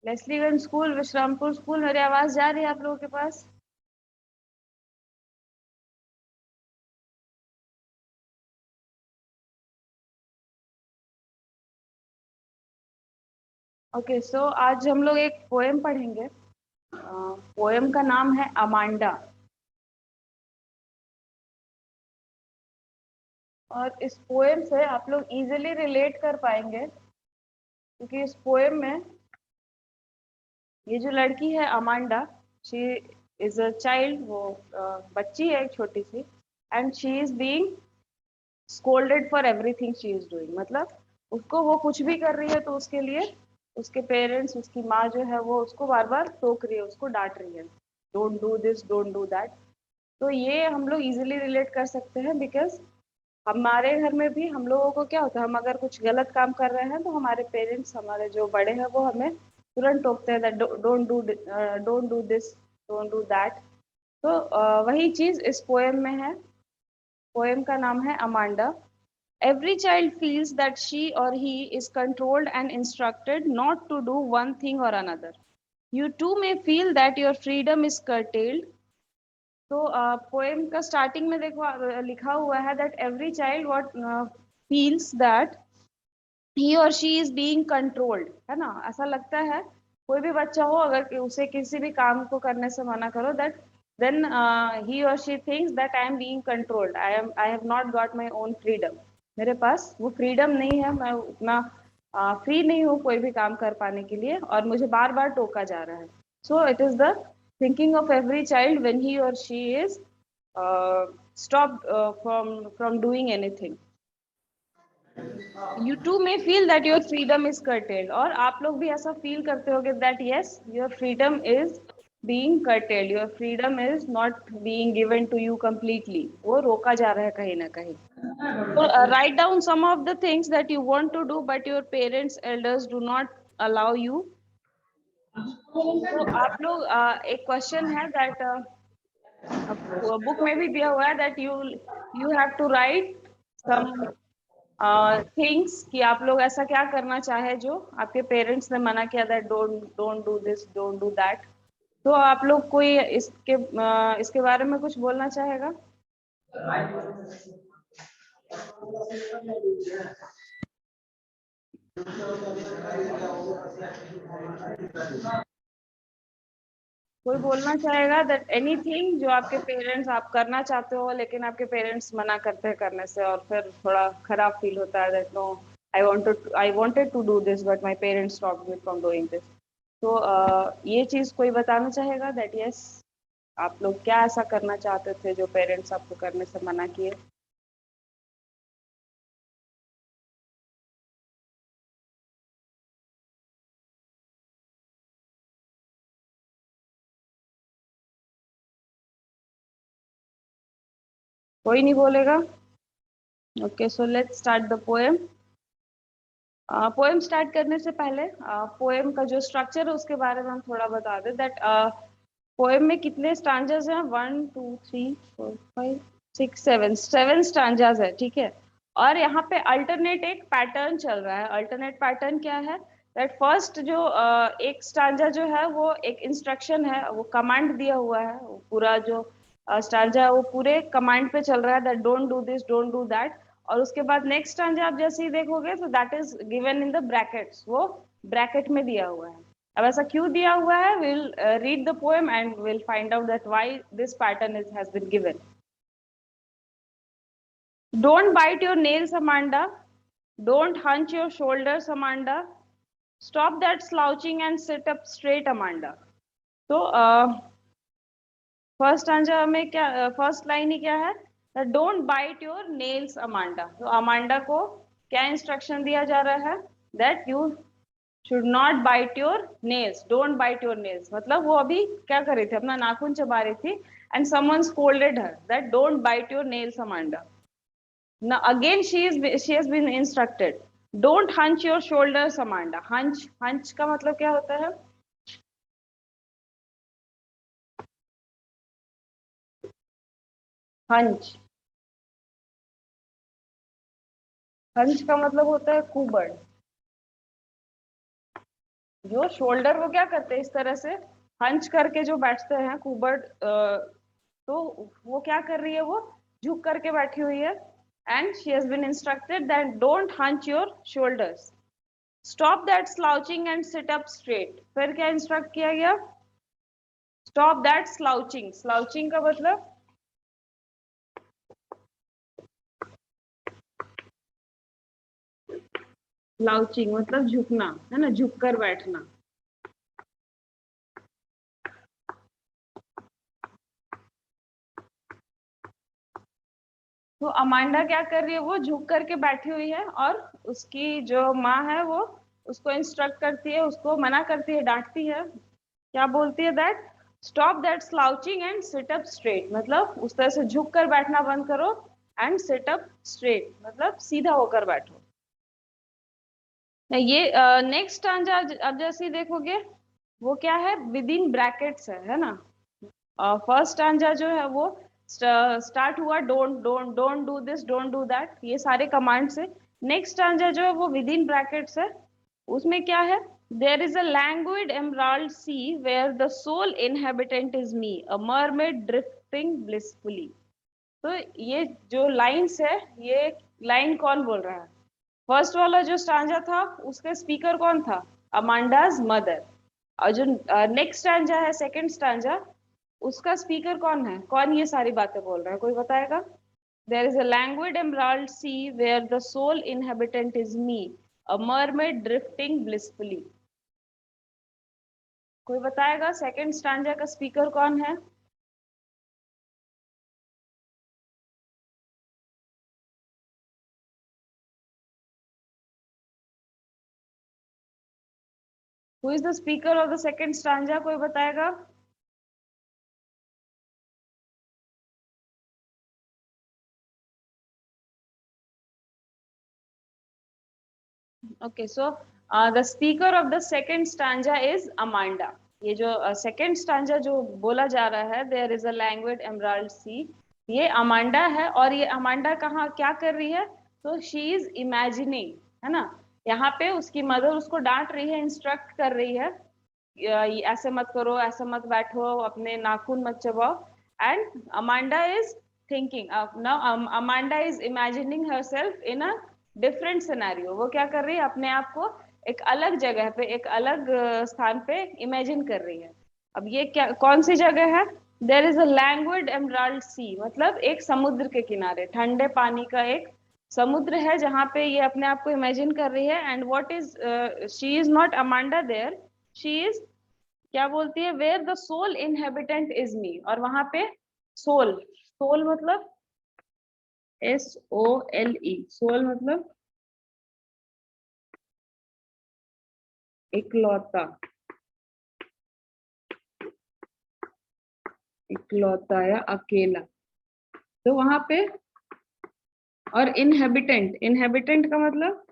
Leslieganj school, Vishrampur school. मेरी आवाज जा रही है आप लोगों के पास? ओके, सो आज हम लोग एक पोएम पढ़ेंगे। पोएम का नाम है अमांडा। और इस पोएम से आप लोग इजीली रिलेट कर पाएंगे, क्योंकि इस पोएम में ये जो लड़की है Amanda, she is a child, वो बच्ची है एक छोटी सी, and she is being scolded for everything she is doing. मतलब उसको वो कुछ भी कर रही है तो उसके लिए उसके पेरेंट्स, उसकी माँ जो है वो उसको बार बार टोक रही है, उसको डांट रही है, don't do this, don't do that. तो ये हम लोग इजीली रिलेट कर सकते हैं, बिकॉज हमारे घर में भी हम लोगों को क्या होता है, हम अगर कुछ गलत काम कर रहे हैं तो हमारे पेरेंट्स, हमारे जो बड़े हैं, वो हमें तुरंत टोकते हैं, don't do this, don't do that. तो वही चीज इस पोएम में है। पोएम का नाम है Amanda. Every child feels that she or he is controlled and instructed not to do one thing or another. You too may feel that your freedom is curtailed. तो पोएम का starting में देखो, लिखा हुआ है that every child what feels that he or she is being controlled, है ना? ऐसा लगता है कोई भी बच्चा हो, अगर उसे किसी भी काम को करने से मना करो, that then he or she thinks that I am being controlled, I have not got my own freedom। मेरे पास वो फ्रीडम नहीं है, मैं उतना फ्री नहीं हूँ कोई भी काम कर पाने के लिए, और मुझे बार बार टोका जा रहा है। So it is the thinking of every child when he or she is stopped from doing anything। You too may feel that your freedom is curtailed, और आप लोग भी ऐसा फील करते होगे that yes, your freedom is being curtailed, your freedom is not being given to you completely, वो रोका जा रहा है कहीं ना कहीं। So write down some of the things that you want to do but your parents elders do not allow you। तो आप लोग एक क्वेश्चन है that बुक में भी दिया हुआ है that you have to write some things कि आप लोग ऐसा क्या करना चाहे जो आपके पेरेंट्स ने मना किया, that don't don't do this, don't do that. तो आप लोग कोई इसके बारे में कुछ बोलना चाहेगा? कोई बोलना चाहेगा दैट एनीथिंग जो आपके पेरेंट्स, आप करना चाहते हो लेकिन आपके पेरेंट्स मना करते हैं करने से, और फिर थोड़ा खराब फील होता है that no, I wanted to do this but my parents stopped me from doing this. तो ये चीज कोई बताना चाहेगा दैट यस, आप लोग क्या ऐसा करना चाहते थे जो पेरेंट्स आपको करने से मना किए? कोई नहीं बोलेगा? Okay, so let's start the poem. Poem start करने से पहले पोएम का जो स्ट्रक्चर है उसके बारे में हम थोड़ा बता दें दैट पोएम में कितने स्टांजाज हैं? 1 2 3 4 5 6 7, 7 स्टांजाज है, ठीक है। और यहाँ पे अल्टरनेट एक पैटर्न चल रहा है। अल्टरनेट पैटर्न क्या है? दैट फर्स्ट जो एक स्टांजा जो है वो एक इंस्ट्रक्शन है, वो कमांड दिया हुआ है। वो पूरा जो स्टांजा है वो पूरे कमांड पे चल रहा है that don't do this, don't do that. और उसके बाद नेक्स्ट स्टांजा आप जैसे ही देखोगे तो that is given in the brackets, वो ब्रैकेट में दिया हुआ है। अब ऐसा क्यों दिया हुआ है? Will read the poem and will find out that why this pattern is has been given. Don't bite your nails Amanda, don't hunch your shoulders Amanda, stop that slouching and sit up straight Amanda. तो first answer में क्या, first line ही क्या है? Don't bite your nails Amanda. तो Amanda को क्या instruction दिया जा रहा है? That you should not bite your nails, don't bite your nails. मतलब वो अभी क्या कर रही थी, अपना नाखून चबा रही थी, and someone scolded her that don't bite your nails Amanda. Now again she has been instructed, don't hunch your shoulders Amanda. hunch का मतलब क्या होता है? hunch hunch का मतलब होता है कुबड़। जो शोल्डर वो क्या करते हैं, इस तरह से हंच करके जो बैठते हैं कुबड़, तो वो क्या कर रही है, वो झुक करके बैठी हुई है। And she has been instructed that don't hunch your shoulders, stop that slouching and sit up straight. फिर क्या इंस्ट्रक्ट किया गया, स्टॉप दैट स्लाउचिंग। स्लाउचिंग का मतलब स्लाउचिंग मतलब झुकना, है ना, झुक कर बैठना। तो अमांडा क्या कर रही है, वो झुक करके बैठी हुई है, और उसकी जो माँ है वो उसको इंस्ट्रक्ट करती है, उसको मना करती है, डांटती है। क्या बोलती है, that stop that slouching and sit up straight, मतलब उस तरह से झुक कर बैठना बंद करो, एंड सिट अप स्ट्रेट मतलब सीधा होकर बैठो। ये नेक्स्ट स्टांजा अब जैसे ही देखोगे वो क्या है, विद इन ब्रैकेट्स है ना। फर्स्ट स्टांजा जो है वो स्टार्ट हुआ don't don't don't do this, don't do that, ये सारे कमांड से। नेक्स्ट स्टांजा जो है वो विद इन ब्रैकेट्स है, उसमें क्या है, there is a languid emerald sea where the sole inhabitant is me, a mermaid drifting blissfully. तो ये जो लाइंस है, ये लाइन कौन बोल रहा है, फर्स्ट वाला जो स्टांजा था उसके स्पीकर कौन था, अमांडाज मदर। और जो नेक्स्ट स्टांजा है, सेकंड स्टांजा, उसका स्पीकर कौन है, कौन ये सारी बातें बोल रहा है, कोई बताएगा। There is a languid emerald sea where the sole inhabitant is me, a mermaid drifting blissfully. कोई बताएगा सेकंड स्टांजा का स्पीकर कौन है। Who is the speaker of the second stanza, कोई बताएगा। Okay, so the speaker of the second stanza is Amanda. ये जो second stanza जो बोला जा रहा है, there is a language emerald sea, ये अमांडा है। और ये अमांडा कहाँ क्या कर रही है, तो शी इज इमेजिनिंग, है ना। यहाँ पे उसकी मदर उसको डांट रही है, इंस्ट्रक्ट कर रही है, ऐसे मत करो, ऐसे मत बैठो, अपने नाखून मत चबाओ। And Amanda is thinking, now Amanda is imagining herself in a different scenario. वो क्या कर रही है, अपने आप को एक अलग जगह पे, एक अलग स्थान पे इमेजिन कर रही है। अब ये क्या, कौन सी जगह है, there is a languid emerald सी, मतलब एक समुद्र के किनारे ठंडे पानी का एक समुद्र है, जहाँ पे ये अपने आप को इमेजिन कर रही है। And what is, she is not Amanda there, she is, क्या बोलती है, where the sole inhabitant is me, और वहां पे सोल, सोल मतलब SOLE, सोल मतलब इकलौता, इकलौता या अकेला। तो वहां पे, और इनहेबिटेंट, इनहेबिटेंट का मतलब,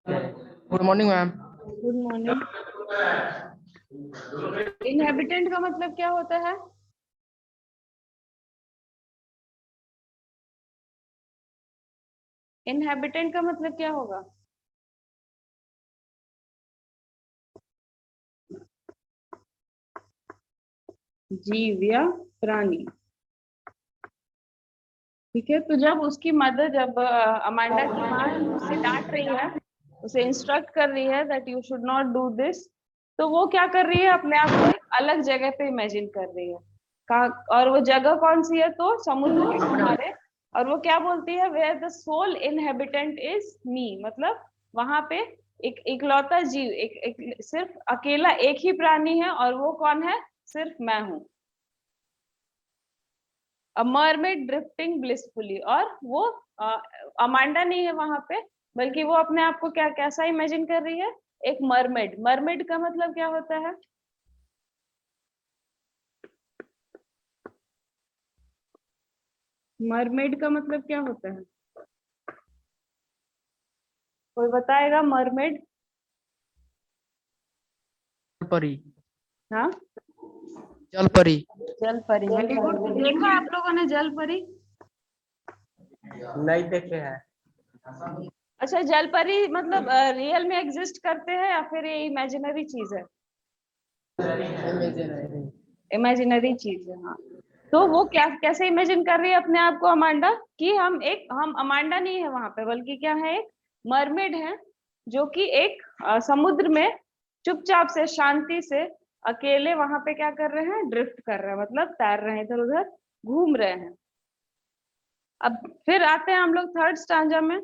good morning ma'am. Good morning. Inhabitant का मतलब क्या होता है, इनहेबिटेंट का मतलब क्या होगा, जीव या प्राणी। ठीक है, तो जब उसकी मदर, जब अमांडा की माँ उसे डांट रही है, उसे इंस्ट्रक्ट कर रही है that you should not do this, तो वो क्या कर रही है, अपने आप को एक अलग जगह पे इमेजिन कर रही है। कहा, और वो जगह कौन सी है, तो समुद्र के किनारे। और वो क्या बोलती है, where the sole inhabitant is me, मतलब वहां पे एक इकलौता जीव, एक सिर्फ अकेला एक ही प्राणी है, और वो कौन है, सिर्फ मैं हूँ। मरमेड ड्रिफ्टिंग ब्लिसफुली, और वो अमांडा नहीं है वहां पे, बल्कि वो अपने आप को क्या, कैसा इमेजिन कर रही है, एक मरमेड। मरमेड का मतलब क्या होता है, मरमेड का मतलब क्या होता है, कोई बताएगा, मरमेड। परी। हाँ, जल परी। जल परी, वेरी गुड। देखा आप लोगों ने जल परी। नहीं देखे हैं। अच्छा, जल परी मतलब रियल में एग्जिस्ट करते हैं या फिर ये इमेजिनरी चीज है? इमेजिनरी चीज है, हाँ। तो वो क्या कैसे इमेजिन कर रही है अपने आप को अमांडा, कि हम अमांडा नहीं है वहां पे, बल्कि क्या है, एक मरमेड है, जो कि एक समुद्र में चुपचाप से, शांति से, अकेले वहां पे क्या कर रहे हैं, ड्रिफ्ट कर रहे हैं, मतलब तैर रहे हैं, इधर उधर घूम रहे हैं। अब फिर आते हैं हम लोग थर्ड स्टांजा में।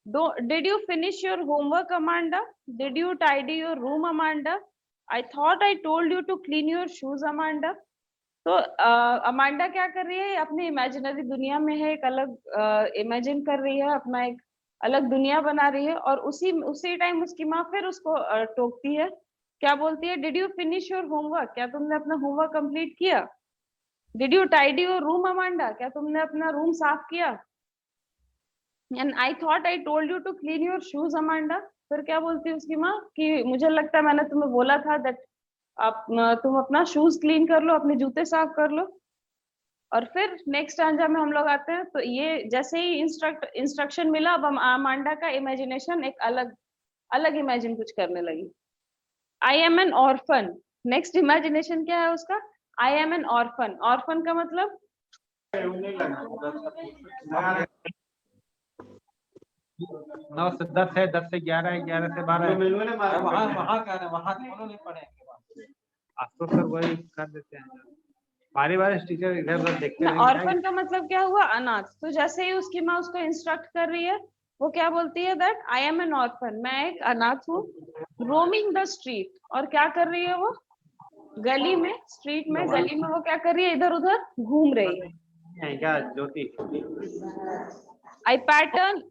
Did you finish your homework Amanda? Did you tidy your room Amanda? I thought I told you to clean your shoes Amanda. तो अमांडा क्या कर रही है, अपनी इमेजिनरी दुनिया में है, एक अलग इमेजिन कर रही है, अपना एक अलग दुनिया बना रही है, और उसी उसी टाइम उसकी माँ फिर उसको टोकती है। क्या बोलती है? Did you finish your homework? क्या तुमने अपना होमवर्क कंप्लीट किया? Did you tidy your room Amanda? क्या तुमने अपना रूम साफ किया? And I thought I told you to clean your shoes Amanda. फिर क्या बोलती है उसकी माँ, कि मुझे लगता है मैंने तुम्हें बोला था दैट आप तुम अपना शूज क्लीन कर लो, अपने जूते साफ कर लो। और फिर नेक्स्ट स्टैंजा में हम लोग आते हैं, तो ये जैसे ही इंस्ट्रक्शन मिला, अब अमांडा का इमेजिनेशन एक अलग अलग इमेजिन कुछ करने लगी। आई am an orphan. Next imagination क्या है उसका? आई एम एन ऑर्फन। ऑर्फन का मतलब, नौ से 10 है, 10 से 11 है, 11 से 12 है। वहाँ वहाँ का है, वहाँ दोनों नहीं पढ़े। आज तो सर वही कर देते हैं, बारी बारी टीचर इधर उधर देखते ना, रहेंगे। ऑर्फन का मतलब क्या हुआ? अनाथ। तो जैसे ही उसकी माँ उसको इंस्ट्रक्ट कर रही है, वो क्या बोलती है? That I am an orphan, मैं एक अनाथ हूँ। रोमिंग द स्ट्रीट, और क्या कर रही है वो? गली में, स्ट्रीट में, गली में वो क्या कर रही है? इधर उधर घूम रही है। क्या ज्योति? आई pattern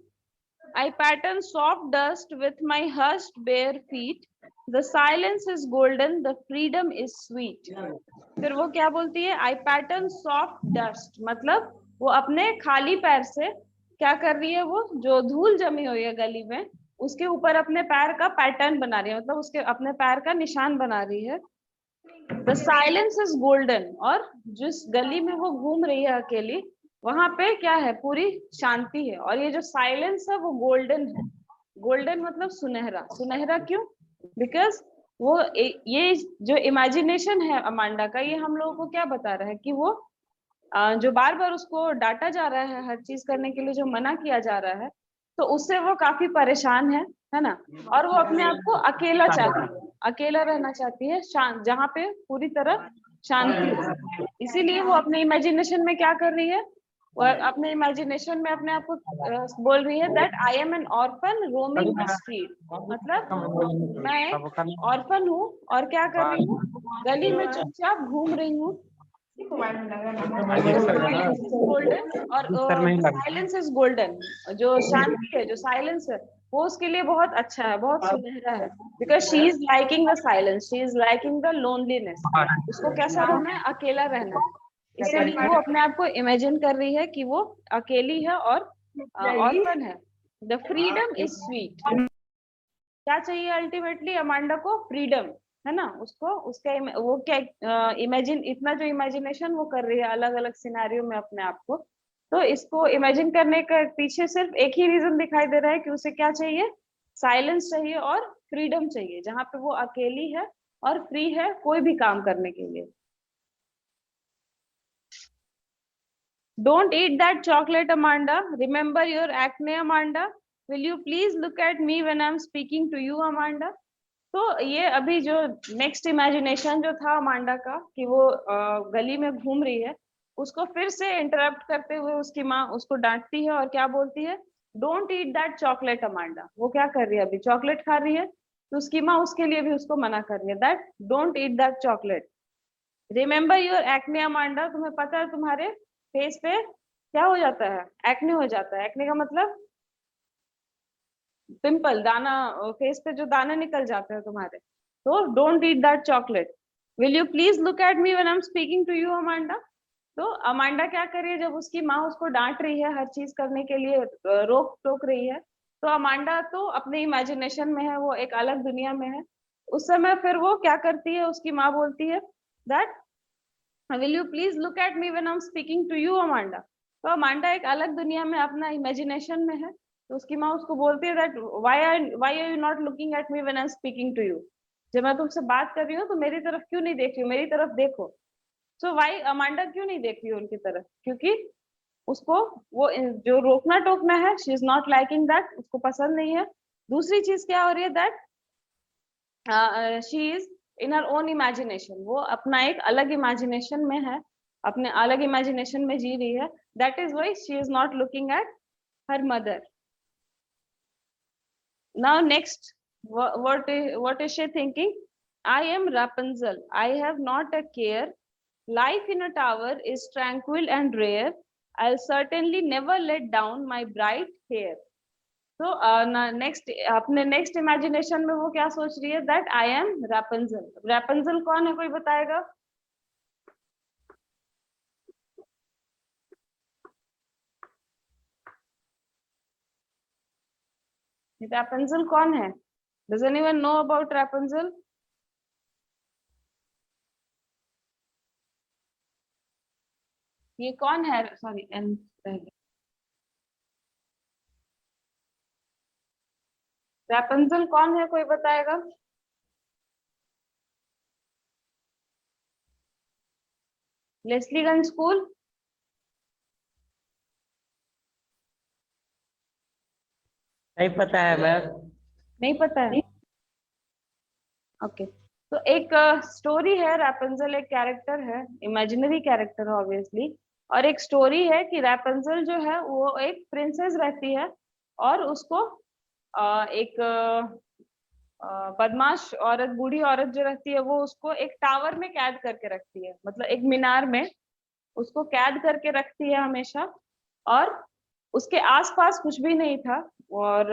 I pattern soft dust with my hushed bare feet. The silence is golden, the freedom is sweet. फिर वो क्या बोलती है? I pattern soft dust, मतलब वो अपने खाली पैर से क्या कर रही है? वो जो धूल जमी हुई है गली में, उसके ऊपर अपने पैर का पैटर्न बना रही है, मतलब उसके अपने पैर का निशान बना रही है। द साइलेंस इज गोल्डन, और जिस गली में वो घूम रही है अकेली, वहां पे क्या है? पूरी शांति है, और ये जो साइलेंस है वो गोल्डन है। गोल्डन मतलब सुनहरा। सुनहरा क्यों? बिकॉज ये जो इमेजिनेशन है अमांडा का, ये हम लोगों को क्या बता रहा है, कि वो जो बार बार उसको डांटा जा रहा है, हर चीज करने के लिए जो मना किया जा रहा है, तो उससे वो काफी परेशान है ना। और वो अपने आप को अकेला चाहती है, अकेला रहना चाहती है, शांत, जहाँ पे पूरी तरह शांति हो। इसीलिए वो अपने इमेजिनेशन में क्या कर रही है? वो अपने इमेजिनेशन में अपने आप को बोल रही है that I am an orphan roaming the street, मतलब मैं एक ऑर्फन हूँ, और क्या कर रही हूँ? गली में चुपचाप घूम रही हूँ। गोल्डन, और साइलेंस इज गोल्डन, जो शांति है, जो साइलेंस है, वो उसके लिए बहुत अच्छा है, बहुत सुनहरा है। Because she is liking the silence, she is liking the loneliness. उसको कैसा रहना है? अकेला रहना है। इसीलिए वो अपने आप को इमेजिन कर रही है कि वो अकेली है और ऑर्फन है। The freedom is sweet. क्या चाहिए अल्टीमेटली अमांडा को? फ्रीडम, है ना। उसको उसका वो क्या इमेजिन, इतना जो इमेजिनेशन वो कर रही है अलग अलग सिनेरियो में अपने आप को, तो इसको इमेजिन करने के पीछे सिर्फ एक ही रीजन दिखाई दे रहा है, कि उसे क्या चाहिए? साइलेंस चाहिए और फ्रीडम चाहिए, जहाँ पे वो अकेली है और फ्री है कोई भी काम करने के लिए। Don't eat that chocolate, Amanda. Remember your acne, Amanda. Will you please look at me when I'm speaking to you, Amanda? तो ये अभी जो नेक्स्ट इमेजिनेशन जो था अमांडा का, कि वो गली में घूम रही है, उसको फिर से इंटरप्ट करते हुए उसकी माँ उसको डांटती है, और क्या बोलती है? Don't eat that chocolate Amanda. वो क्या कर रही है? अभी चॉकलेट खा रही है, तो उसकी माँ उसके लिए भी उसको मना कर रही है that don't eat that chocolate. Remember your acne Amanda. तुम्हें पता है तुम्हारे फेस पे क्या हो जाता है? एक्ने हो जाता है। एक्ने का मतलब पिंपल, दाना, फेस पे जो दाने निकल जाते हैं तुम्हारे। तो don't eat that chocolate. Will you please look at me when I am speaking to you, Amanda. तो अमांडा क्या कर रही है? जब उसकी माँ उसको डांट रही है, हर चीज करने के लिए रोक टोक रही है, तो अमांडा तो अपने इमेजिनेशन में है, वो एक अलग दुनिया में है। उस समय फिर वो क्या करती है? उसकी माँ बोलती है that will you please look at me when I am speaking to you, Amanda. तो अमांडा एक अलग दुनिया में अपना इमेजिनेशन में है, तो उसकी माँ उसको बोलती है that why are you not looking at me when I am speaking to you, जब मैं तुमसे बात कर रही हूँ तो मेरी तरफ क्यों नहीं देख रही हो, मेरी तरफ देखो। सो व्हाई अमांडा क्यों नहीं देख रही है उनकी तरफ, क्योंकि उसको वो जो रोकना टोकना है, she is not liking that, उसको पसंद नहीं है। दूसरी चीज क्या हो रही है that she is in her own imagination, वो अपना एक अलग इमेजिनेशन में है, अपने अलग इमेजिनेशन में जी रही है। That is why she is not looking at her mother. Now next, what is she thinking? I am Rapunzel, I have not a care, life in a tower is tranquil and rare, I'll certainly never let down my bright hair। तो next अपने next imagination में वो क्या सोच रही है that I am रैपंजल। रैपंजल कौन है, कोई बताएगा? रैपंजल कौन है? Does anyone know about Rapunzel? ये कौन है? सॉरी, रैपंजल कौन है, कोई बताएगा? लेस्लीगंज स्कूल? नहीं पता है मैम। नहीं पता है? ओके, तो एक स्टोरी है, रैपंजल एक कैरेक्टर है, इमेजिनरी कैरेक्टर है ऑब्वियसली। और एक स्टोरी है कि रैपंजल जो है वो एक प्रिंसेस रहती है, और उसको एक बदमाश औरत, बूढ़ी औरत जो रहती है, वो उसको एक टावर में कैद करके रखती है, मतलब एक मीनार में उसको कैद करके रखती है हमेशा। और उसके आसपास कुछ भी नहीं था, और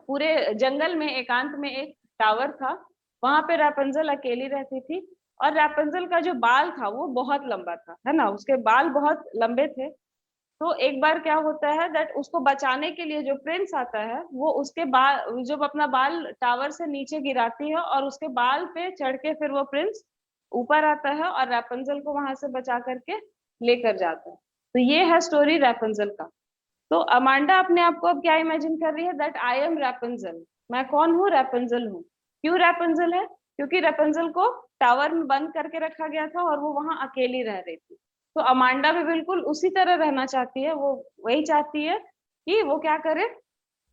पूरे जंगल में एकांत में एक टावर था, वहां पे रैपंजल अकेली रहती थी। और रैपंजल का जो बाल था वो बहुत लंबा था, है ना, उसके बाल बहुत लंबे थे। तो एक बार क्या होता है दैट उसको बचाने के लिए जो प्रिंस आता है, वो उसके बाल, जब अपना बाल टावर से नीचे गिराती है और उसके बाल पे चढ़ के फिर वो प्रिंस ऊपर आता है और रैपंजल को वहां से बचा करके लेकर जाता है। तो ये है स्टोरी रैपंजल का। तो अमांडा अपने आप को अब क्या इमेजिन कर रही है दैट आई एम रैपंजल, मैं कौन हूँ? रैपंजल हूँ। क्यों रैपंजल है? क्योंकि रैपंजल को टावर में बंद करके रखा गया था और वो वहां अकेली रह रही थी। तो अमांडा भी बिल्कुल उसी तरह रहना चाहती है, वो वही चाहती है कि वो क्या करे,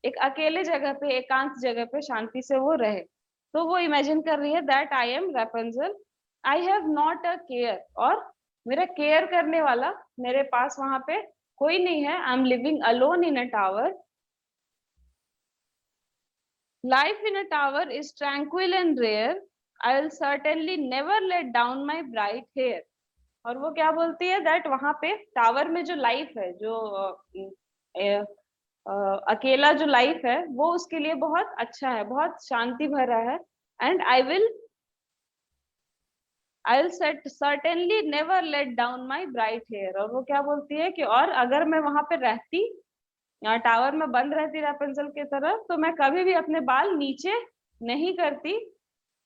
एक अकेले जगह पे, एकांत जगह पे शांति से वो रहे। तो वो इमेजिन कर रही है that I am Rapunzel, I have not a care, और मेरा केयर करने वाला मेरे पास वहां पे कोई नहीं है। I am living alone in a tower, life in a tower is tranquil and rare, I will certainly never let down my bright hair. और वो क्या बोलती है दैट वहां पे टावर में जो लाइफ है, जो अकेला जो लाइफ है, वो उसके लिए बहुत अच्छा है, बहुत शांति भरा है। And I will certainly never let down my bright hair. और वो क्या बोलती है कि और अगर मैं वहां पे रहती, टावर में बंद रहती रैपंजल की तरह, तो मैं कभी भी अपने बाल नीचे नहीं करती।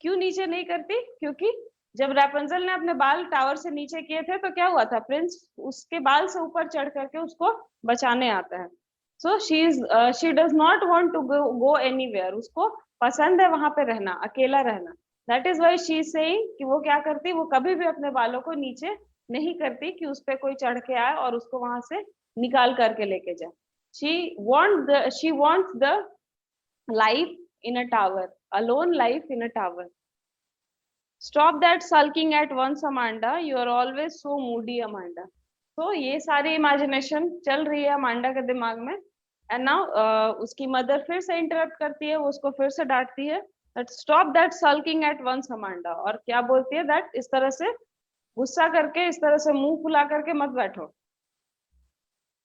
क्यों नीचे नहीं करती? क्योंकि जब रैपंजल ने अपने बाल टावर से नीचे किए थे तो क्या हुआ था, प्रिंस उसके बाल से ऊपर चढ़ करके उसको बचाने आता है। So she does not want to go anywhere, उसको पसंद है वहां पे रहना, अकेला रहना। That is why she is saying कि वो क्या करती, वो कभी भी अपने बालों को नीचे नहीं करती कि उस पे कोई चढ़ के आए और उसको वहां से निकाल करके लेके जाए। she wants the life in a tower, alone life in a tower। Stop that sulking at once, Amanda, you are always so moody, Amanda। तो ये सारी इमेजिनेशन चल रही है अमांडा के दिमाग में। एंड नाउ उसकी मदर फिर से इंटरप्ट करती है, वो उसको फिर से डांटती है that stop that sulking at once, Amanda. और क्या बोलती है दैट इस तरह से गुस्सा करके, इस तरह से मुंह फुला करके मत बैठो।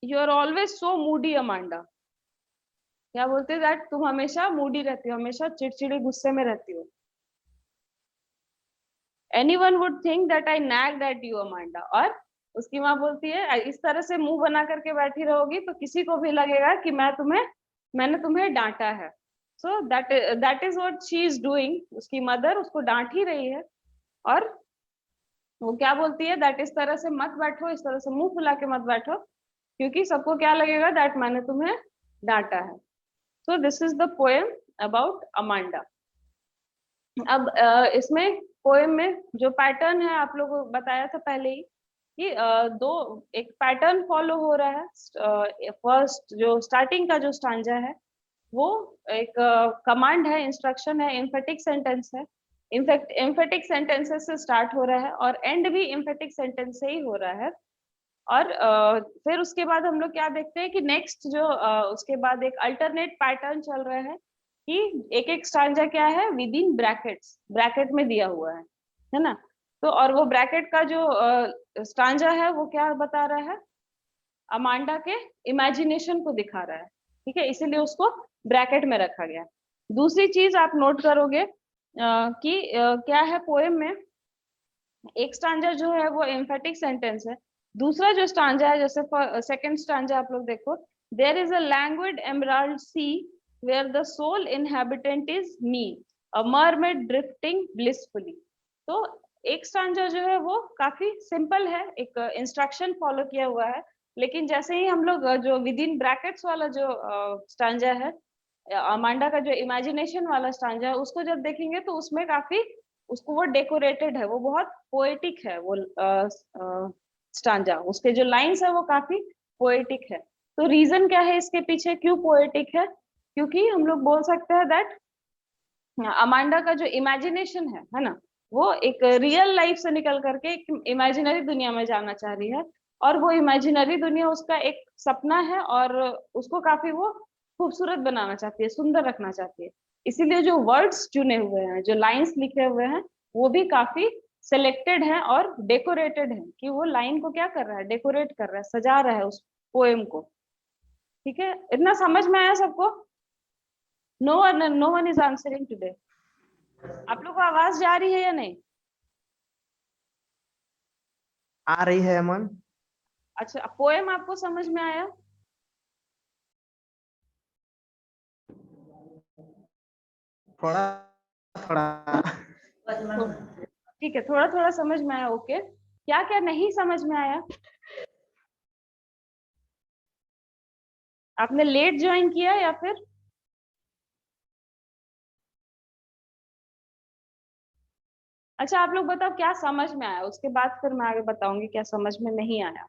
You are always so moody, Amanda. क्या बोलते हैं दैट तुम हमेशा मूडी रहती हो, हमेशा चिड़चिड़ी गुस्से में रहती हो। Anyone would think that I nagged at you, Amanda. और उसकी माँ बोलती है इस तरह से मुंह बना करके बैठी रहोगी तो किसी को भी लगेगा कि मैंने तुम्हें डांटा है। So that is what she is doing. उसकी मदर उसको डांट ही रही है, और वो क्या बोलती है दैट इस तरह से मत बैठो, इस तरह से मुंह फुला के मत बैठो, क्योंकि सबको क्या लगेगा दैट मैंने तुम्हें डांटा है। So this is the poem about Amanda. अब इसमें पोएम में जो पैटर्न है आप लोगों को बताया था पहले ही कि एक पैटर्न फॉलो हो रहा है। फर्स्ट जो स्टार्टिंग का जो स्टांजा है वो एक कमांड है, इंस्ट्रक्शन है, एम्फेटिक सेंटेंस है। इनफैक्ट एम्फेटिक सेंटेंसेस से स्टार्ट हो रहा है और एंड भी एम्फेटिक सेंटेंस से ही हो रहा है। और फिर उसके बाद हम लोग क्या देखते हैं कि नेक्स्ट जो उसके बाद एक अल्टरनेट पैटर्न चल रहा है कि एक एक स्टांजा क्या है, विद इन ब्रैकेट्स, ब्रैकेट में दिया हुआ है ना। तो और वो ब्रैकेट का जो स्टांजा है वो क्या बता रहा है, अमांडा के इमेजिनेशन को दिखा रहा है, ठीक है, इसीलिए उसको ब्रैकेट में रखा गया। दूसरी चीज आप नोट करोगे कि क्या है पोएम में, एक स्टांजा जो है वो एम्फेटिक सेंटेंस है, दूसरा जो स्टांजा है जैसे सेकंड स्टांजा आप लोग देखो, there is a languid emerald sea where the sole inhabitant is me, a mermaid drifting blissfully. तो एक स्टांजा जो है वो काफी सिंपल है, एक इंस्ट्रक्शन फॉलो किया हुआ है, लेकिन जैसे ही हम लोग जो विद इन ब्रैकेट्स वाला जो स्टांजा है, अमांडा का जो इमेजिनेशन वाला स्टांजा है, उसको जब देखेंगे तो उसमें काफी उसको वो डेकोरेटेड है, वो बहुत पोएटिक है वो स्टांजा, उसके जो लाइंस है वो काफी पोएटिक है। तो रीजन क्या है इसके पीछे, क्यों पोएटिक है? क्योंकि हम लोग बोल सकते हैं दैट अमांडा का जो इमेजिनेशन है ना, वो एक रियल लाइफ से निकल करके एक इमेजिनरी दुनिया में जाना चाह रही है, और वो इमेजिनरी दुनिया उसका एक सपना है और उसको काफी वो खूबसूरत बनाना चाहती है, सुंदर रखना चाहती है। इसीलिए जो वर्ड्स चुने हुए हैं, जो लाइंस लिखे हुए हैं, वो भी काफी सिलेक्टेड है और डेकोरेटेड है, कि वो लाइन को क्या कर रहा है, डेकोरेट कर रहा है, सजा रहा है उस पोएम को। ठीक है, इतना समझ में आया सबको? No one is answering today. आप लोग को आवाज जा रही है या नहीं? आ रही है अमन। अच्छा, पोएम आपको समझ में आया? थोड़ा थोड़ा। ठीक है, थोड़ा थोड़ा समझ में आया, ओके। क्या क्या नहीं समझ में आया? आपने लेट ज्वाइन किया या फिर अच्छा, आप लोग बताओ क्या समझ में आया, उसके बाद फिर मैं आगे बताऊंगी क्या समझ में नहीं आया।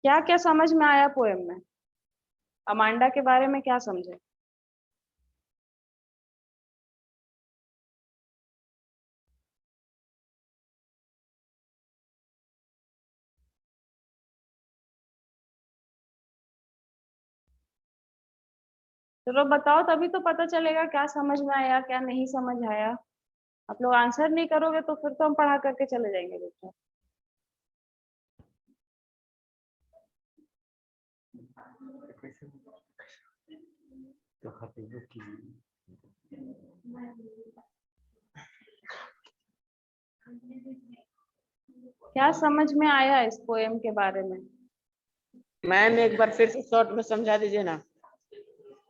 क्या क्या समझ में आया पोएम में, अमांडा के बारे में क्या समझे? चलो बताओ, तभी तो पता चलेगा क्या समझ में आया क्या नहीं समझ आया। आप लोग आंसर नहीं करोगे तो फिर तो हम पढ़ा करके चले जाएंगे बेटा। क्या समझ में आया इस पोएम के बारे में? मैम एक बार फिर से शॉर्ट में समझा दीजिए ना।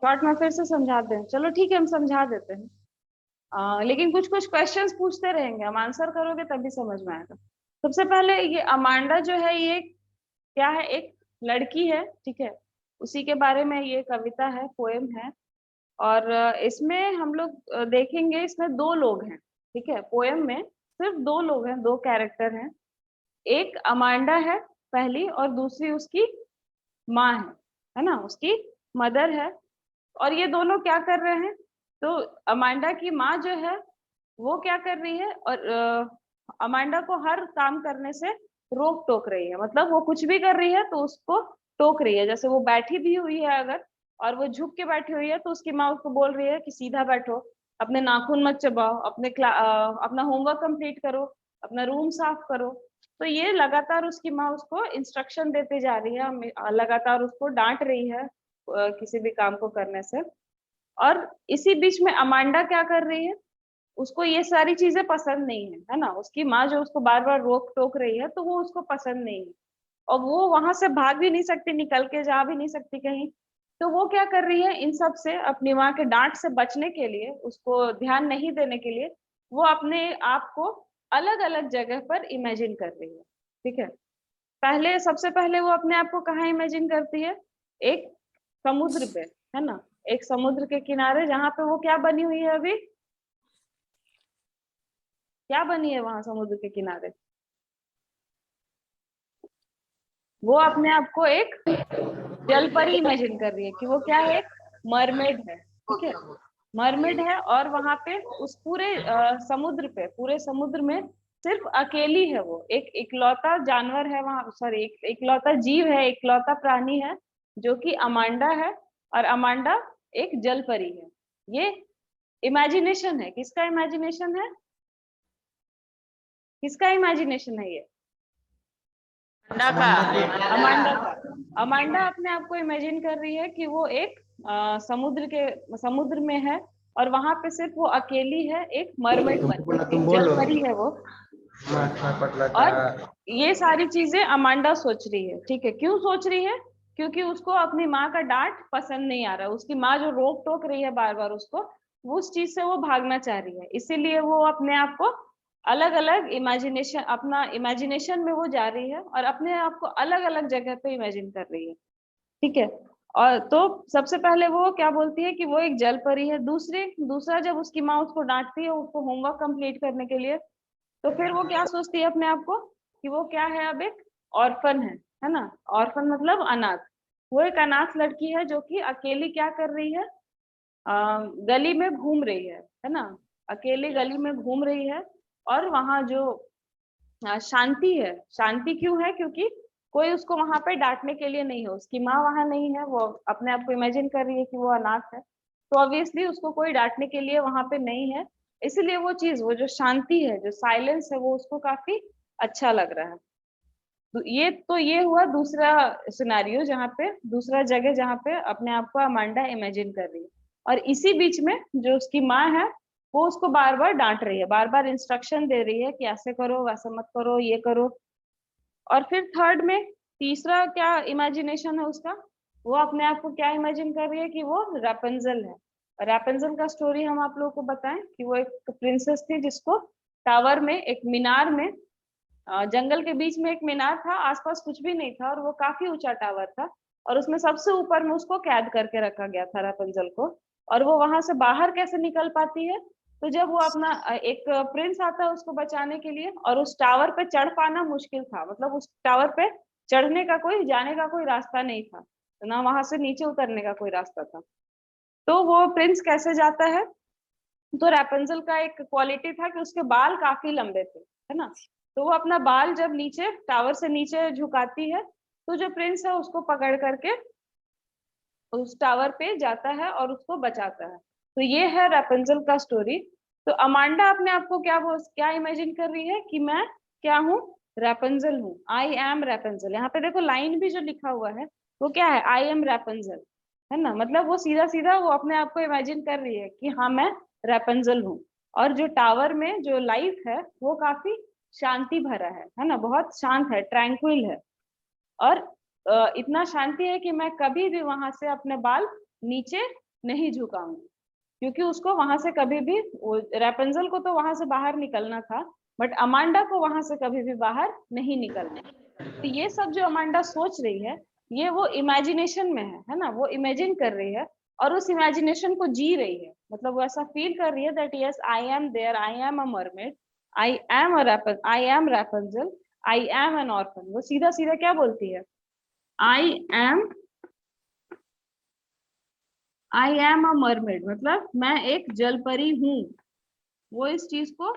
शॉर्ट में फिर से समझा दें? चलो ठीक है, हम समझा देते हैं। लेकिन कुछ कुछ क्वेश्चंस पूछते रहेंगे, हम आंसर करोगे तभी समझ में आएगा। सबसे पहले ये अमांडा जो है ये क्या है, एक लड़की है, ठीक है, उसी के बारे में ये कविता है, पोएम है। और इसमें हम लोग देखेंगे इसमें दो लोग हैं, ठीक है, पोएम में सिर्फ दो लोग हैं, दो कैरेक्टर हैं। एक अमांडा है पहली, और दूसरी उसकी माँ है ना, उसकी मदर है। और ये दोनों क्या कर रहे हैं, तो अमांडा की माँ जो है वो क्या कर रही है, और अमांडा को हर काम करने से रोक टोक रही है, मतलब वो कुछ भी कर रही है तो उसको टोक रही है। जैसे वो बैठी भी हुई है अगर, और वो झुक के बैठी हुई है, तो उसकी माँ उसको बोल रही है कि सीधा बैठो, अपने नाखून मत चबाओ, अपना होमवर्क कंप्लीट करो, अपना रूम साफ करो। तो ये लगातार उसकी माँ उसको इंस्ट्रक्शन देते जा रही है, लगातार उसको डांट रही है किसी भी काम को करने से। और इसी बीच में अमांडा क्या कर रही है, उसको ये सारी चीजें पसंद नहीं है ना, उसकी माँ जो उसको बार बार रोक टोक रही है तो वो उसको पसंद नहीं है, और वो वहां से भाग भी नहीं सकती, निकल के जा भी नहीं सकती कहीं। तो वो क्या कर रही है, इन सब से अपनी माँ के डांट से बचने के लिए, उसको ध्यान नहीं देने के लिए, वो अपने आप को अलग अलग जगह पर इमेजिन कर रही है। ठीक है, सबसे पहले वो अपने आप को कहाँ इमेजिन करती है, एक समुद्र पे, है ना, एक समुद्र के किनारे जहाँ पे वो क्या बनी हुई है अभी, क्या बनी है वहां समुद्र के किनारे, वो अपने आप को एक जल परी इमेजिन कर रही है कि वो क्या है, एक मरमेड है, ठीक है, मरमेड है। और वहां पे उस पूरे समुद्र पे, पूरे समुद्र में सिर्फ अकेली है वो, एक इकलौता जानवर है वहां, सॉरी, एक इकलौता जीव है, इकलौता प्राणी है जो कि अमांडा है। और अमांडा एक जल परी है। ये इमेजिनेशन है, किसका इमेजिनेशन है, किसका इमेजिनेशन है ये, अंडा का। अमांडा का। अमांडा अपने आप को इमेजिन कर रही है कि वो एक समुद्र में है और वहां पे सिर्फ वो अकेली है, एक मरमेड बनी है, एक जल परी है वो। और ये सारी चीजें अमांडा सोच रही है, ठीक है, क्यों सोच रही है, क्योंकि उसको अपनी माँ का डांट पसंद नहीं आ रहा है, उसकी माँ जो रोक टोक रही है बार बार उसको, वो उस चीज से वो भागना चाह रही है, इसीलिए वो अपने आप को अलग अलग इमेजिनेशन, अपना इमेजिनेशन में वो जा रही है और अपने आप को अलग अलग जगह पे इमेजिन कर रही है, ठीक है। और तो सबसे पहले वो क्या बोलती है कि वो एक जल परी है। दूसरा जब उसकी माँ उसको डांटती है उसको होमवर्क कंप्लीट करने के लिए, तो फिर वो क्या सोचती है अपने आप को कि वो क्या है, अब एक ऑर्फन है ना, ऑर्फन मतलब अनाथ। वो एक अनाथ लड़की है जो कि अकेली क्या कर रही है, गली में घूम रही है ना, अकेले गली में घूम रही है। और वहां जो शांति है, शांति क्यों है, क्योंकि कोई उसको वहां पे डांटने के लिए नहीं है, उसकी माँ वहां नहीं है, वो अपने आप को इमेजिन कर रही है कि वो अनाथ है, तो ऑब्वियसली उसको कोई डांटने के लिए वहां पे नहीं है, इसलिए वो चीज, वो जो शांति है, जो साइलेंस है, वो उसको काफी अच्छा लग रहा है। तो ये हुआ दूसरा सिनेरियो, जहाँ पे दूसरा जगह जहाँ पे अपने आप को अमांडा इमेजिन कर रही है। और इसी बीच में जो उसकी माँ है वो उसको बार बार डांट रही है, बार बार इंस्ट्रक्शन दे रही है कि ऐसे करो, वैसे मत करो, ये करो। और फिर थर्ड में तीसरा क्या इमेजिनेशन है उसका, वो अपने आप को क्या इमेजिन कर रही है कि वो रैपुंज़ल है। रैपुंज़ल का स्टोरी हम आप लोगों को बताएं कि वो एक प्रिंसेस थी जिसको टावर में, एक मीनार में, जंगल के बीच में एक मीनार था, आसपास कुछ भी नहीं था और वो काफी ऊंचा टावर था, और उसमें सबसे ऊपर में उसको कैद करके रखा गया था रैपुंज़ल को। और वो वहां से बाहर कैसे निकल पाती है, तो जब वो अपना एक प्रिंस आता है उसको बचाने के लिए, और उस टावर पे चढ़ पाना मुश्किल था, मतलब उस टावर पे चढ़ने का कोई, जाने का कोई रास्ता नहीं था, तो ना वहां से नीचे उतरने का कोई रास्ता था। तो वो प्रिंस कैसे जाता है, तो रैपुंज़ल का एक क्वालिटी था कि उसके बाल काफी लंबे थे, है ना, तो वो अपना बाल जब नीचे टावर से नीचे झुकाती है, तो जो प्रिंस है उसको पकड़ करके उस टावर पे जाता है और उसको बचाता है। तो ये है रैपुंज़ल का स्टोरी। तो अमांडा अपने आप को क्या इमेजिन कर रही है कि मैं क्या हूँ, रैपुंज़ल हूँ, आई एम रैपुंज़ल। यहाँ पे देखो लाइन भी जो लिखा हुआ है वो क्या है, आई एम रैपुंज़ल, है ना, मतलब वो सीधा सीधा वो अपने आप को इमेजिन कर रही है कि हाँ मैं रैपुंज़ल हूँ। और जो टावर में जो लाइफ है वो काफी शांति भरा है ना, बहुत शांत है, ट्रैंक्विल है। और इतना शांति है कि मैं कभी भी वहां से अपने बाल नीचे नहीं झुकाऊंगी, क्योंकि उसको वहां से कभी भी, रैपुंज़ल को तो वहां से बाहर निकलना था, बट अमांडा को वहां से कभी भी बाहर नहीं निकलना। तो ये सब जो अमांडा सोच रही है, ये वो इमेजिनेशन में है ना, वो इमेजिन कर रही है और उस इमेजिनेशन को जी रही है, मतलब वो ऐसा फील कर रही है that yes I am there, I am a mermaid, I am Rapunzel, I am an orphan. वो सीधा सीधा क्या बोलती है, I am I am a mermaid, मतलब मैं एक जलपरी हूँ। वो इस चीज को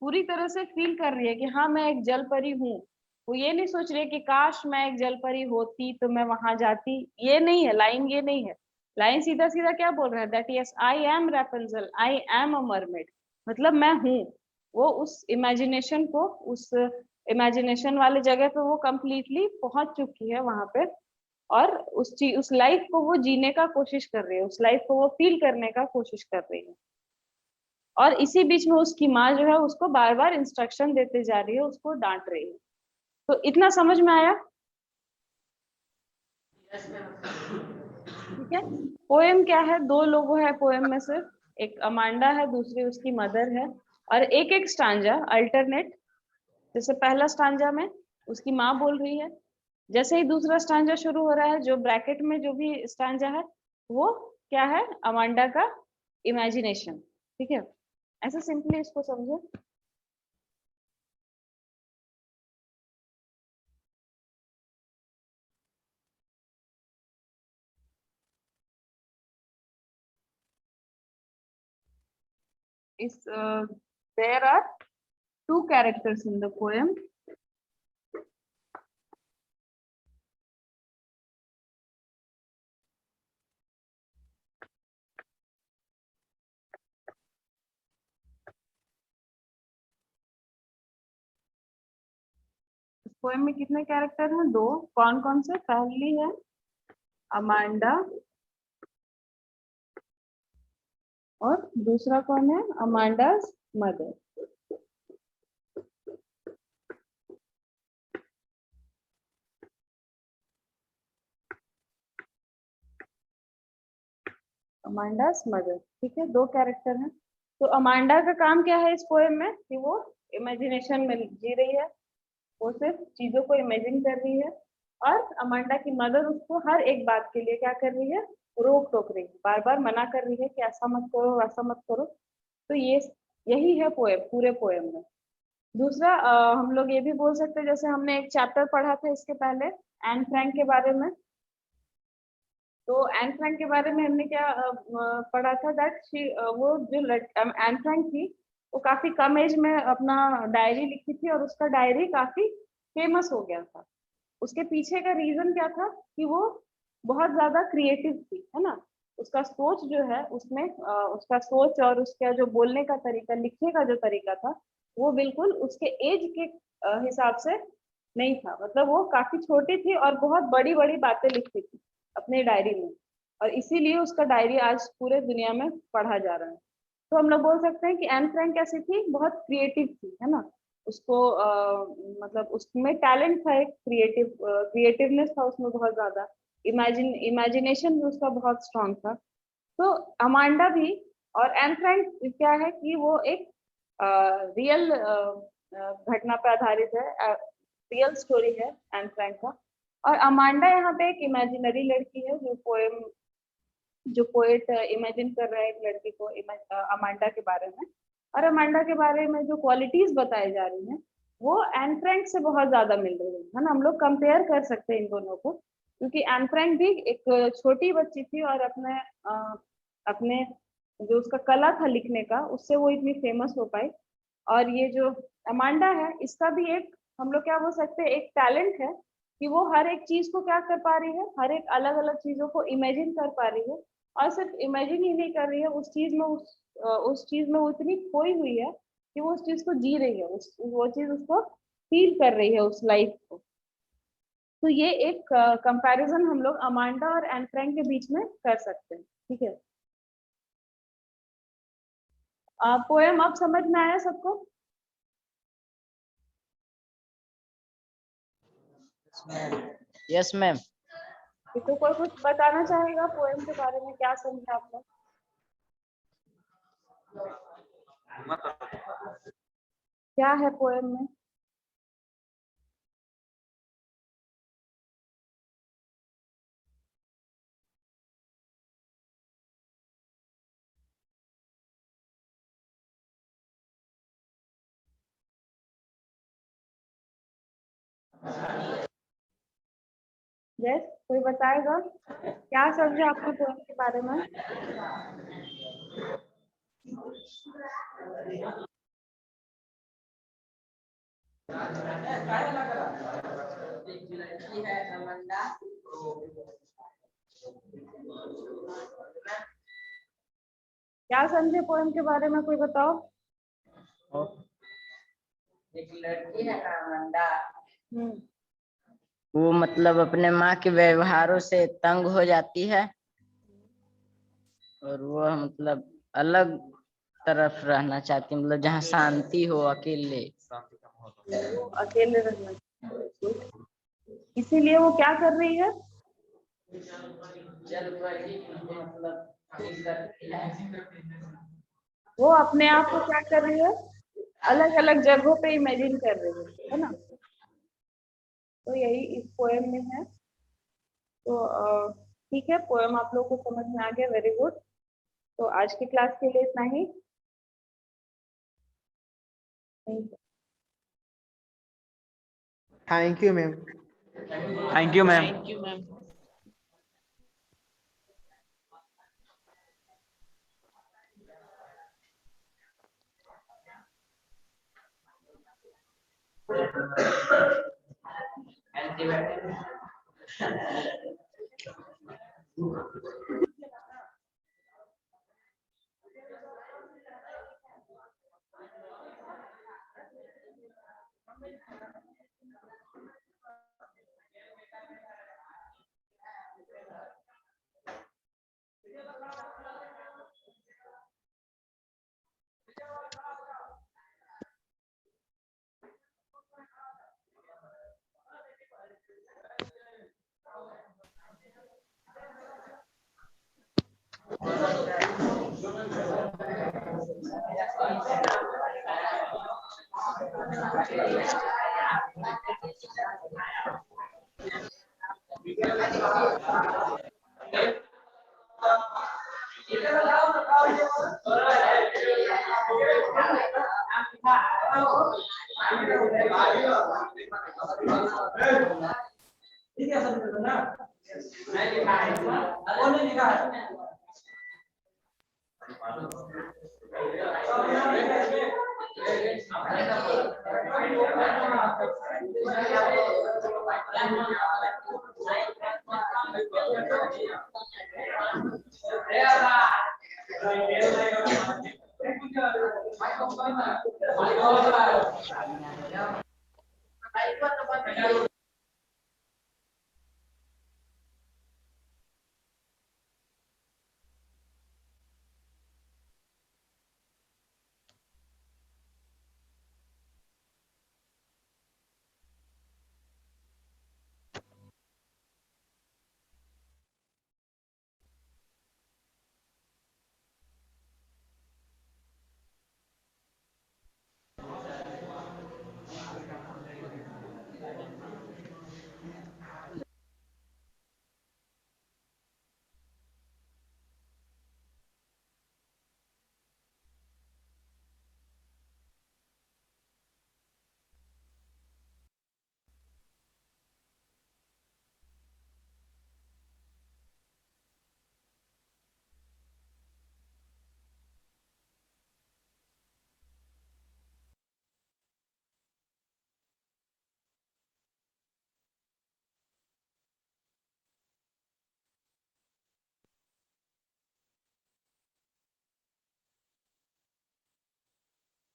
पूरी तरह से फील कर रही है कि हाँ मैं एक जलपरी हूँ। वो ये नहीं सोच रही है कि काश मैं एक जलपरी होती तो मैं वहां जाती, ये नहीं है लाइन, ये नहीं है लाइन, सीधा सीधा क्या बोल रहा है, that yes I am Rapunzel, I am a mermaid, मतलब मैं हूँ। वो उस इमेजिनेशन को, उस इमेजिनेशन वाले जगह पे वो कंप्लीटली पहुंच चुकी है वहां पे, और उस लाइफ को वो जीने का कोशिश कर रही है, उस लाइफ को वो फील करने का कोशिश कर रही है। और इसी बीच में उसकी माँ जो है उसको बार बार इंस्ट्रक्शन देते जा रही है, उसको डांट रही है। तो इतना समझ में आया, ठीक है। पोएम क्या है, दो लोग है पोएम में, सिर्फ एक अमांडा है, दूसरी उसकी मदर है, और एक एक स्टांजा अल्टरनेट, जैसे पहला स्टांजा में उसकी माँ बोल रही है, जैसे ही दूसरा स्टांजा शुरू हो रहा है, जो ब्रैकेट में जो भी स्टांजा है वो क्या है, अमांडा का इमेजिनेशन। ठीक है, ऐसे सिंपली इसको समझो। इस there are two characters in the poem. इस पोएम में कितने कैरेक्टर हैं? दो। कौन कौन से? पहली है अमांडा और दूसरा कौन है? अमांडा's मदर। अमांडा's मदर, ठीक है, दो कैरेक्टर हैं। तो अमांडा का काम क्या है इस पोएम में कि वो इमेजिनेशन में जी रही है, वो सिर्फ चीजों को इमेजिन कर रही है, और अमांडा की मदर उसको हर एक बात के लिए क्या कर रही है, रोक टोक रही है, बार बार मना कर रही है कि ऐसा मत करो, वैसा मत करो। तो ये यही है पोएम, पूरे पोएम में। दूसरा हम लोग ये भी बोल सकते हैं, जैसे हमने एक चैप्टर पढ़ा था इसके पहले एन फ्रैंक के बारे में। तो एन फ्रैंक के बारे में हमने क्या पढ़ा था, दैट वो जो एन फ्रैंक थी वो काफी कम एज में अपना डायरी लिखी थी, और उसका डायरी काफी फेमस हो गया था। उसके पीछे का रीजन क्या था कि वो बहुत ज्यादा क्रिएटिव थी, है ना। उसका सोच जो है उसमें उसका सोच और उसका जो बोलने का तरीका, लिखने का जो तरीका था, वो बिल्कुल उसके एज के हिसाब से नहीं था। मतलब वो काफी छोटी थी और बहुत बड़ी बड़ी बातें लिखती थी अपने डायरी में, और इसीलिए उसका डायरी आज पूरे दुनिया में पढ़ा जा रहा है। तो हम लोग बोल सकते हैं कि एन फ्रैंक कैसी थी, बहुत क्रिएटिव थी, है ना। उसको मतलब उसमें टैलेंट था, एक क्रिएटिवनेस था उसमें बहुत ज्यादा, इमेजिनेशन भी उसका बहुत स्ट्रांग था। तो अमांडा भी, और एन फ्रैंक क्या है कि वो एक रियल घटना पर आधारित है, रियल स्टोरी है एन फ्रैंक का। और अमांडा यहाँ पे एक इमेजिनरी लड़की है, जो पोएट इमेजिन कर रहा है एक लड़की को अमांडा के बारे में। और अमांडा के बारे में जो क्वालिटीज बताई जा रही हैं वो एन फ्रैंक से बहुत ज्यादा मिल रही है ना। हम लोग कंपेयर कर सकते हैं इन दोनों को, क्योंकि एन फ्रैंक भी एक छोटी बच्ची थी और अपने जो उसका कला था लिखने का, उससे वो इतनी फेमस हो पाई। और ये जो अमांडा है, इसका भी एक, हम लोग क्या बोल सकते हैं, एक टैलेंट है कि वो हर एक चीज को क्या कर पा रही है, हर एक अलग अलग चीजों को इमेजिन कर पा रही है। और सिर्फ इमेजिन ही नहीं कर रही है, उस चीज में उस चीज में वो इतनी खोई हुई है कि वो उस चीज को जी रही है, वो चीज उसको फील कर रही है, उस लाइफ को। तो ये एक कंपैरिजन हम लोग अमांडा और एन फ्रैंक के बीच में कर सकते हैं। ठीक है, पोएम अब समझ में आया सबको? Yes ma'am. तो कोई कुछ बताना चाहेगा पोएम के बारे में, क्या समझा आप लोग? क्या है पोएम में? यस, कोई बताएगा क्या समझा आपने पोएम के बारे में? क्या समझे पोएम के बारे में, कोई बताओ। एक लड़की है अमांडा, हम्म, वो मतलब अपने माँ के व्यवहारों से तंग हो जाती है, और वो मतलब अलग तरफ रहना चाहती है, मतलब जहाँ शांति हो, अकेले। वो अकेले रहना, इसीलिए वो क्या कर रही है, वो अपने आप को क्या कर रही है, अलग अलग जगहों पे इमेजिन कर रही है ना। तो यही इस पोएम में है। तो ठीक है, पोएम आप लोगों को समझ में आ गया, वेरी गुड। तो आज की क्लास के लिए इतना ही। Thank you ma'am. Thank you ma'am. Thank you ma'am.